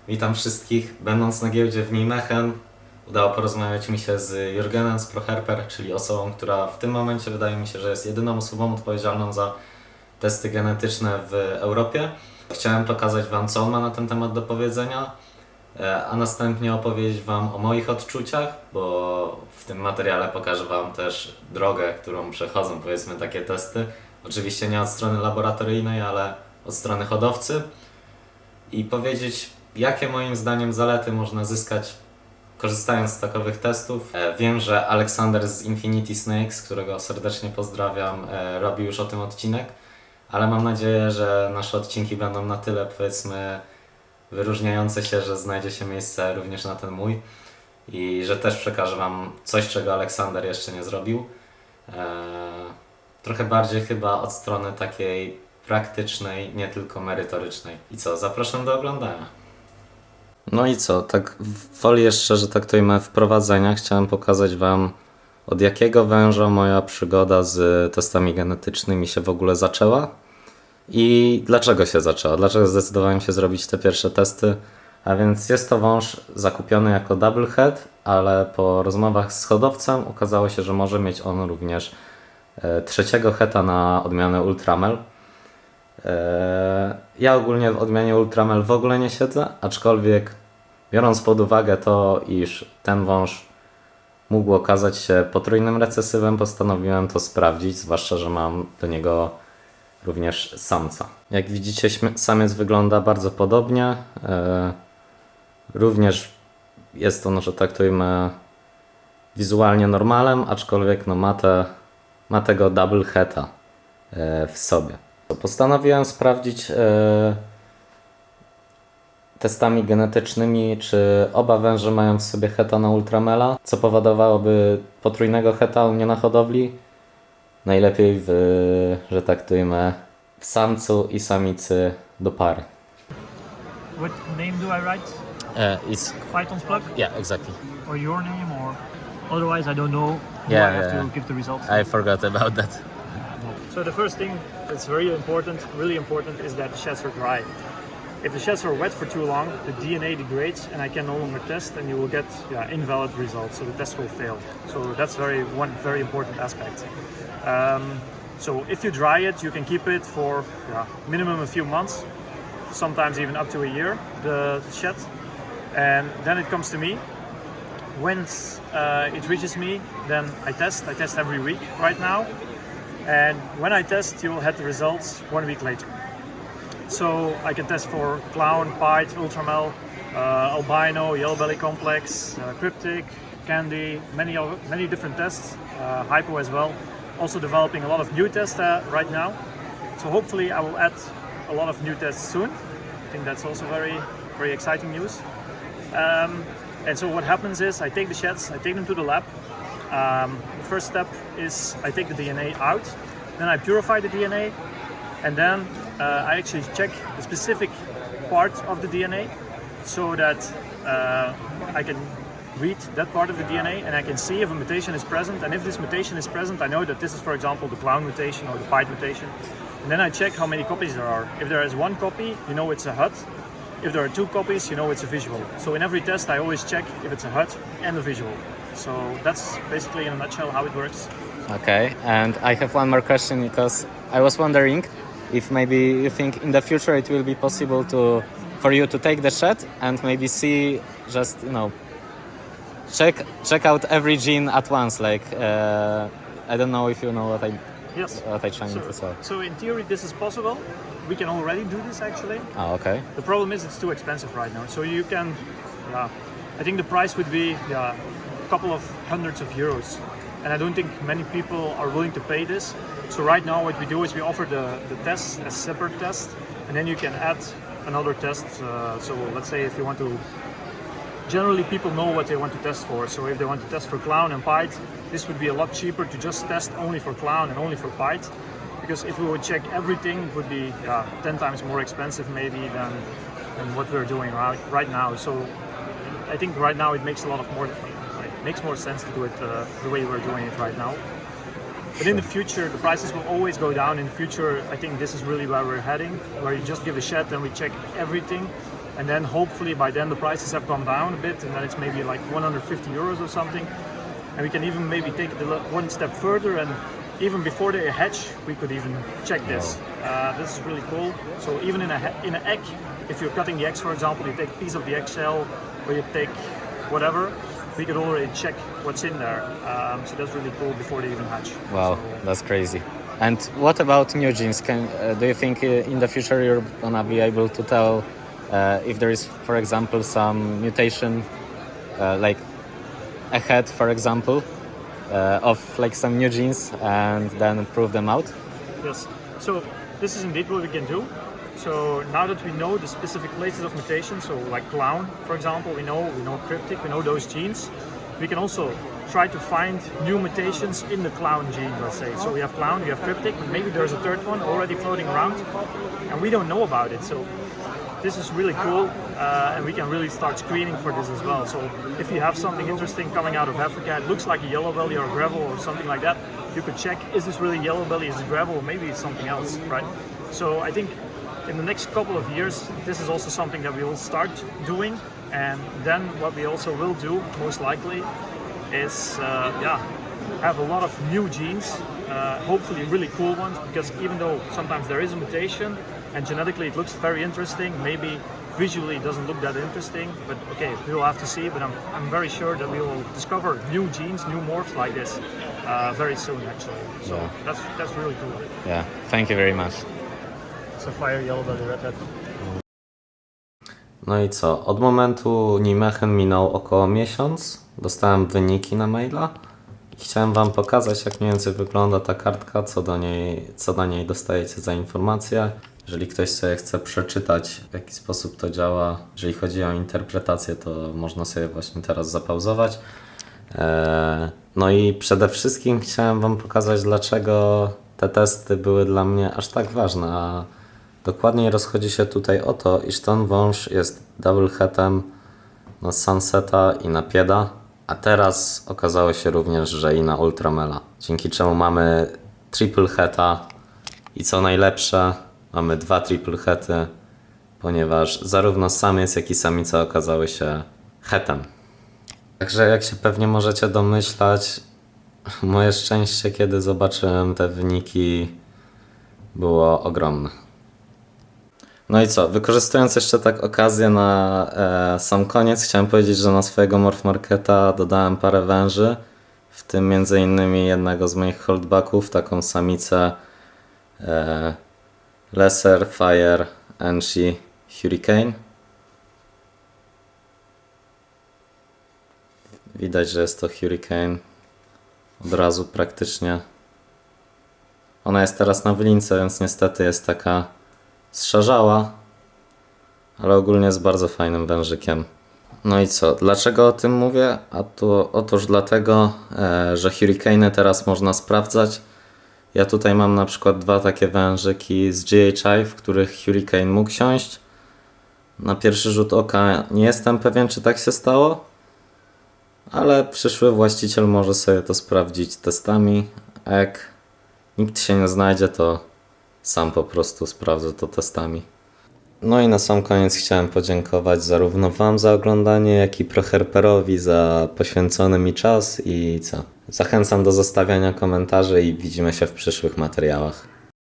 Witam wszystkich. Będąc na giełdzie w Nijmegen, udało porozmawiać mi się z Jürgenem Sproherper, czyli osobą, która w tym momencie wydaje mi się, że jest jedyną osobą odpowiedzialną za testy genetyczne w Europie. Chciałem pokazać Wam, co on ma na ten temat do powiedzenia, a następnie opowiedzieć Wam o moich odczuciach, bo w tym materiale pokażę Wam też drogę, którą przechodzą, powiedzmy, takie testy. Oczywiście nie od strony laboratoryjnej, ale od strony hodowcy. I powiedzieć, jakie moim zdaniem zalety można zyskać korzystając z takowych testów. Wiem, że Aleksander z Infinity Snakes, którego serdecznie pozdrawiam, robi już o tym odcinek, ale mam nadzieję, że nasze odcinki będą na tyle, powiedzmy, wyróżniające się, że znajdzie się miejsce również na ten mój i że też przekażę Wam coś, czego Aleksander jeszcze nie zrobił. Trochę bardziej chyba od strony takiej praktycznej, nie tylko merytorycznej. I co, zapraszam do oglądania. No i co, tak woli jeszcze, że tak to imię wprowadzenia, chciałem pokazać Wam, od jakiego węża moja przygoda z testami genetycznymi się w ogóle zaczęła i dlaczego się zaczęła, dlaczego zdecydowałem się zrobić te pierwsze testy. A więc jest to wąż zakupiony jako double head, ale po rozmowach z hodowcem okazało się, że może mieć on również trzeciego heta na odmianę Ultramel. Ja ogólnie w odmianie Ultramel w ogóle nie siedzę, aczkolwiek biorąc pod uwagę to, iż ten wąż mógł okazać się potrójnym recesywem, postanowiłem to sprawdzić, zwłaszcza, że mam do niego również samca. Jak widzicie, samiec wygląda bardzo podobnie. Również jest on, że tak to ujmę, wizualnie normalem, aczkolwiek no ma tego double heada w sobie. Postanowiłem sprawdzić testami genetycznymi, czy oba węże mają w sobie heta na Ultramela, co powodowałoby potrójnego heta u mnie na hodowli. Najlepiej że tak to ujmę, w samcu i samicy do pary. What name do I write? It's Python's plug? yeah, exactly. Or your name? Or otherwise I don't know. Yeah, I have yeah. to give the results. I forgot about that. So the first thing that's very important, really important, is that the sheds are dry. If the sheds are wet for too long, the DNA degrades and I can no longer test and you will get invalid results, so the test will fail. So that's one very important aspect. So if you dry it, you can keep it for minimum a few months, sometimes even up to a year, the shed. And then it comes to me. Once it reaches me, then I test. I test every week right now. And when I test, you'll have the results 1 week later. So I can test for clown, pied, ultramel, albino, yellow belly complex, cryptic, candy, many different tests, hypo as well. Also developing a lot of new tests right now. So hopefully I will add a lot of new tests soon. I think that's also very, very exciting news. And so what happens is I take the sheds, I take them to the lab. The first step is I take the DNA out, then I purify the DNA, and then I actually check the specific part of the DNA so that I can read that part of the DNA and I can see if a mutation is present. And if this mutation is present, I know that this is, for example, the clown mutation or the pied mutation. And then I check how many copies there are. If there is one copy, you know it's a HUD. If there are two copies, you know it's a visual. So in every test, I always check if it's a HUD and a visual. So that's basically in a nutshell how it works. Okay, and I have one more question because I was wondering if maybe you think in the future it will be possible for you to take the shed and maybe see just check out every gene at once. Like I don't know if you know what I trying to say. So in theory, this is possible. We can already do this actually. Oh, okay. The problem is it's too expensive right now. So you can, I think the price would be a couple of hundreds of euros. And I don't think many people are willing to pay this. So right now what we do is we offer the tests as separate tests, and then you can add another test. So let's say if you want to, generally people know what they want to test for. So if they want to test for clown and pied, this would be a lot cheaper to just test only for clown and only for pied. Because if we would check everything, it would be 10 times more expensive maybe than what we're doing right now. So I think right now it makes more sense to do it the way we're doing it right now. But in the future, the prices will always go down. In the future, I think this is really where we're heading, where you just give a shed and we check everything. and then hopefully by then the prices have gone down a bit, and then it's maybe like 150 euros or something, and we can even maybe take it one step further, and even before they hatch, we could even check this. This is really cool. So even in an egg, if you're cutting the eggs, for example, you take a piece of the eggshell, or you take whatever, we could already check what's in there. So that's really cool before they even hatch. Wow, that's crazy. And what about new genes? Do you think in the future you're gonna be able to tell if there is, for example, some mutation, like a head, for example, of like some new genes, and then prove them out? Yes. So this is indeed what we can do. So now that we know the specific places of mutation, so like clown, for example, we know cryptic, we know those genes. We can also try to find new mutations in the clown gene, let's say. So we have clown, we have cryptic, but maybe there's a third one already floating around, and we don't know about it. So this is really cool, and we can really start screening for this as well. So if you have something interesting coming out of Africa, it looks like a yellow belly or gravel or something like that, you could check, is this really yellow belly, is it gravel, or maybe it's something else, right? So I think in the next couple of years, this is also something that we will start doing, and then what we also will do, most likely, is have a lot of new genes, hopefully really cool ones, because even though sometimes there is a mutation and genetically it looks very interesting, maybe visually it doesn't look that interesting, but okay, we'll have to see. But I'm very sure that we will discover new genes, new morphs like this very soon, actually. So that's really cool. Yeah, thank you very much. Sapphire, yellow belly, redhead. No i co? Od momentu Nijmegen minął około miesiąc. Dostałem wyniki na maila i chciałem Wam pokazać, jak mniej więcej wygląda ta kartka, co do niej dostajecie za informacje. Jeżeli ktoś sobie chce przeczytać, w jaki sposób to działa, jeżeli chodzi o interpretację, to można sobie właśnie teraz zapauzować. No i przede wszystkim chciałem Wam pokazać, dlaczego te testy były dla mnie aż tak ważne. A dokładniej rozchodzi się tutaj o to, iż ten wąż jest double headem na Sunseta i na Pieda, a teraz okazało się również, że i na Ultramela. Dzięki czemu mamy triple heada i co najlepsze, mamy 2 triple heady, ponieważ zarówno samiec, jak i samica okazały się hetem. Także jak się pewnie możecie domyślać, moje szczęście, kiedy zobaczyłem te wyniki, było ogromne. No i co, wykorzystując jeszcze tak okazję na sam koniec, chciałem powiedzieć, że na swojego Morph Marketa dodałem parę węży, w tym m.in. jednego z moich holdbacków, taką samicę Lesser Fire Enshi Hurricane. Widać, że jest to Hurricane od razu praktycznie. Ona jest teraz na wylince, więc niestety jest taka zszarzała, ale ogólnie jest bardzo fajnym wężykiem. No i co? Dlaczego o tym mówię? Otóż dlatego, że Hurricane teraz można sprawdzać. Ja tutaj mam na przykład 2 takie wężyki z GHI, w których Hurricane mógł siąść. Na pierwszy rzut oka nie jestem pewien, czy tak się stało, ale przyszły właściciel może sobie to sprawdzić testami. A jak nikt się nie znajdzie, to sam po prostu sprawdzę to testami. No i na sam koniec chciałem podziękować zarówno Wam za oglądanie, jak i ProHerperowi za poświęcony mi czas i co? Zachęcam do zostawiania komentarzy i widzimy się w przyszłych materiałach.